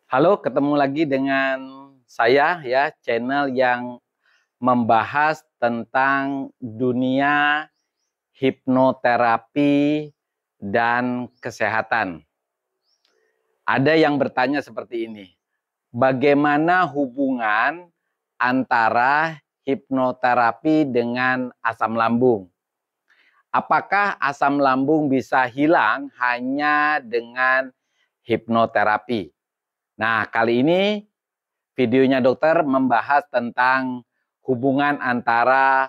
Halo, ketemu lagi dengan saya ya, channel yang membahas tentang dunia hipnoterapi dan kesehatan. Ada yang bertanya seperti ini, bagaimana hubungan antara hipnoterapi dengan asam lambung? Apakah asam lambung bisa hilang hanya dengan hipnoterapi? Nah, kali ini videonya dokter membahas tentang hubungan antara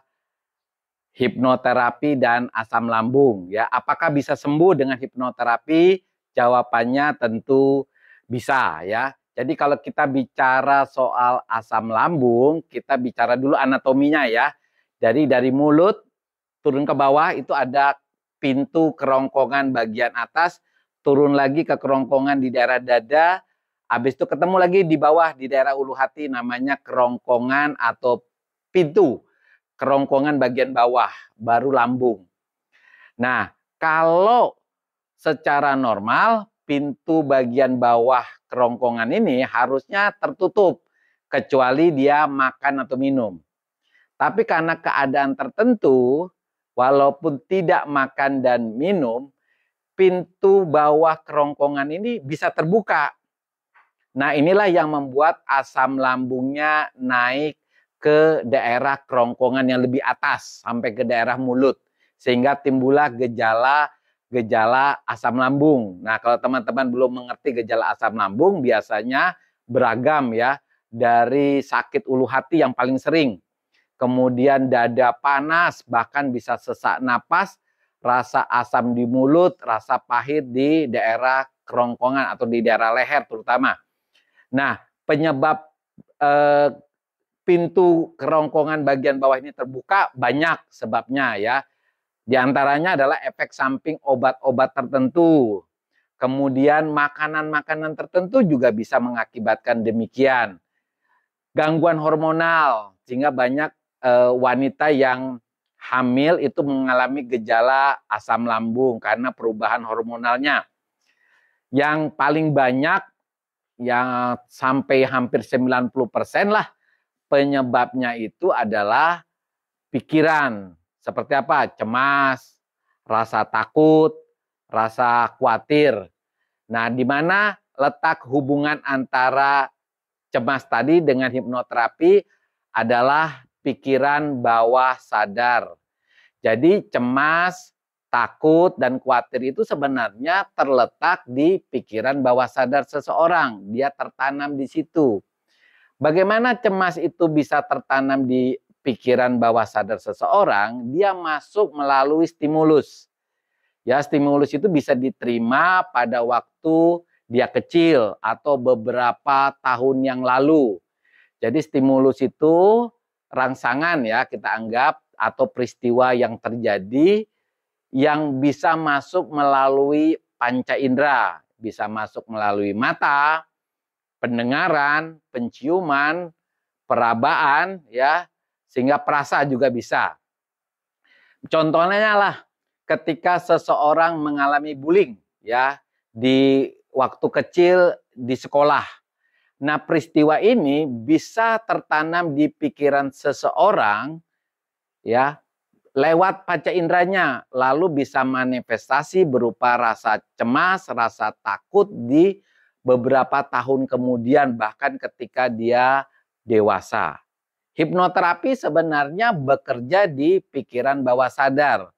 hipnoterapi dan asam lambung ya. Apakah bisa sembuh dengan hipnoterapi? Jawabannya tentu bisa ya. Jadi kalau kita bicara soal asam lambung, kita bicara dulu anatominya ya. Dari mulut turun ke bawah itu ada pintu kerongkongan bagian atas, turun lagi ke kerongkongan di daerah dada, habis itu ketemu lagi di bawah di daerah ulu hati, namanya kerongkongan atau pintu kerongkongan bagian bawah, baru lambung. Nah, kalau secara normal pintu bagian bawah kerongkongan ini harusnya tertutup kecuali dia makan atau minum. Tapi karena keadaan tertentu, walaupun tidak makan dan minum, pintu bawah kerongkongan ini bisa terbuka. Nah, inilah yang membuat asam lambungnya naik ke daerah kerongkongan yang lebih atas sampai ke daerah mulut, sehingga timbullah gejala asam lambung. Nah, kalau teman-teman belum mengerti gejala asam lambung, biasanya beragam ya, dari sakit ulu hati yang paling sering, kemudian dada panas, bahkan bisa sesak napas, rasa asam di mulut, rasa pahit di daerah kerongkongan atau di daerah leher terutama. Nah, penyebab eh, pintu kerongkongan bagian bawah ini terbuka banyak sebabnya ya. Di antaranya adalah efek samping obat-obat tertentu. Kemudian makanan-makanan tertentu juga bisa mengakibatkan demikian. Gangguan hormonal, sehingga banyak wanita yang hamil itu mengalami gejala asam lambung karena perubahan hormonalnya. Yang paling banyak, yang sampai hampir 90% lah, penyebabnya itu adalah pikiran. Seperti apa? Cemas, rasa takut, rasa khawatir. Nah, di mana letak hubungan antara cemas tadi dengan hipnoterapi adalah pikiran bawah sadar. Jadi cemas, takut, dan khawatir itu sebenarnya terletak di pikiran bawah sadar seseorang. Dia tertanam di situ. Bagaimana cemas itu bisa tertanam di pikiran bawah sadar seseorang? Dia masuk melalui stimulus. Ya, stimulus itu bisa diterima pada waktu dia kecil atau beberapa tahun yang lalu. Jadi stimulus itu rangsangan ya kita anggap, atau peristiwa yang terjadi yang bisa masuk melalui panca indera, bisa masuk melalui mata, pendengaran, penciuman, perabaan ya, sehingga perasa juga bisa. Contohnya lah ketika seseorang mengalami bullying ya di waktu kecil di sekolah. Nah, peristiwa ini bisa tertanam di pikiran seseorang ya lewat panca inderanya, lalu bisa manifestasi berupa rasa cemas, rasa takut di beberapa tahun kemudian, bahkan ketika dia dewasa. Hipnoterapi sebenarnya bekerja di pikiran bawah sadar.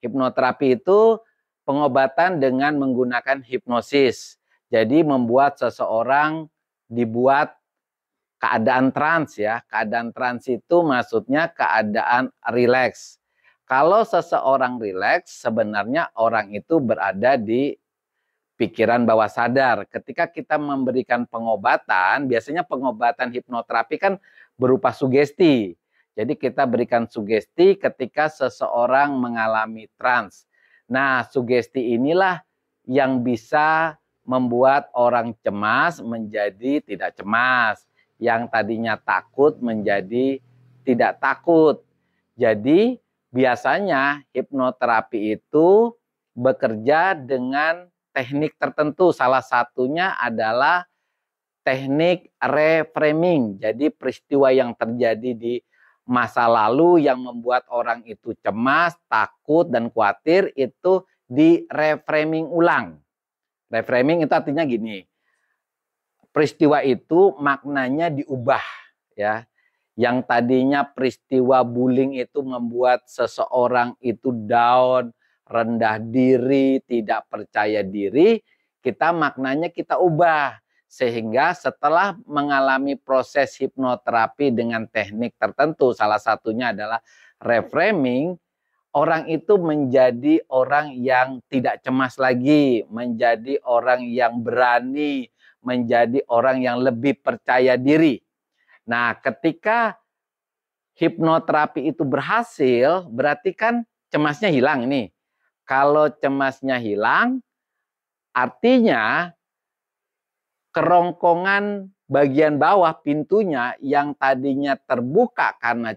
Hipnoterapi itu pengobatan dengan menggunakan hipnosis. Jadi membuat seseorang dibuat keadaan trans ya. Keadaan trans itu maksudnya keadaan rileks. Kalau seseorang rileks, sebenarnya orang itu berada di pikiran bawah sadar. Ketika kita memberikan pengobatan, biasanya pengobatan hipnoterapi kan berupa sugesti. Jadi kita berikan sugesti ketika seseorang mengalami trans. Nah, sugesti inilah yang bisa membuat orang cemas menjadi tidak cemas. Yang tadinya takut menjadi tidak takut. Jadi biasanya hipnoterapi itu bekerja dengan teknik tertentu. Salah satunya adalah teknik reframing. Jadi peristiwa yang terjadi di masa lalu yang membuat orang itu cemas, takut, dan khawatir itu di reframing ulang. Reframing itu artinya gini, peristiwa itu maknanya diubah ya. Yang tadinya peristiwa bullying itu membuat seseorang itu down, rendah diri, tidak percaya diri, kita maknanya kita ubah. Sehingga setelah mengalami proses hipnoterapi dengan teknik tertentu, salah satunya adalah reframing, orang itu menjadi orang yang tidak cemas lagi, menjadi orang yang berani, menjadi orang yang lebih percaya diri. Nah, ketika hipnoterapi itu berhasil, berarti kan cemasnya hilang nih. Kalau cemasnya hilang, artinya kerongkongan bagian bawah pintunya yang tadinya terbuka karena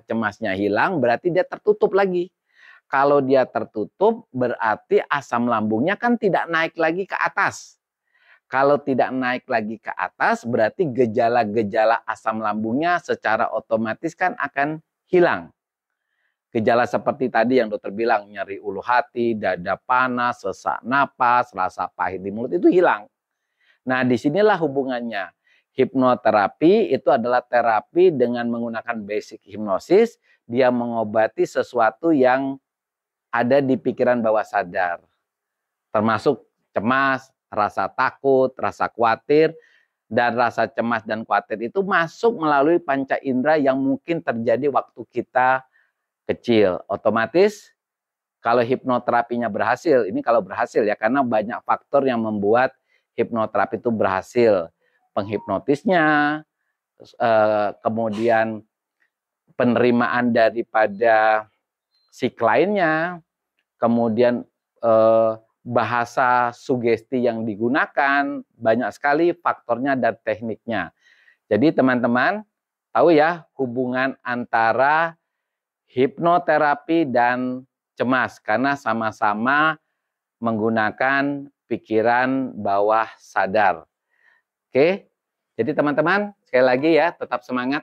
cemasnya hilang, berarti dia tertutup lagi. Kalau dia tertutup, berarti asam lambungnya kan tidak naik lagi ke atas. Kalau tidak naik lagi ke atas, berarti gejala-gejala asam lambungnya secara otomatis kan akan hilang. Gejala seperti tadi yang dokter bilang, nyeri ulu hati, dada panas, sesak napas, rasa pahit di mulut itu hilang. Nah, disinilah hubungannya. Hipnoterapi itu adalah terapi dengan menggunakan basic hipnosis, dia mengobati sesuatu yang ada di pikiran bawah sadar. Termasuk cemas, rasa takut, rasa khawatir, dan rasa cemas dan khawatir itu masuk melalui panca indera yang mungkin terjadi waktu kita kecil. Otomatis kalau hipnoterapinya berhasil, ini kalau berhasil ya, karena banyak faktor yang membuat hipnoterapi itu berhasil. Penghipnotisnya, kemudian penerimaan daripada si kliennya, kemudian bahasa sugesti yang digunakan, banyak sekali faktornya dan tekniknya. Jadi teman-teman tahu ya hubungan antara hipnoterapi dan cemas karena sama-sama menggunakan pikiran bawah sadar. Oke, jadi teman-teman sekali lagi ya tetap semangat.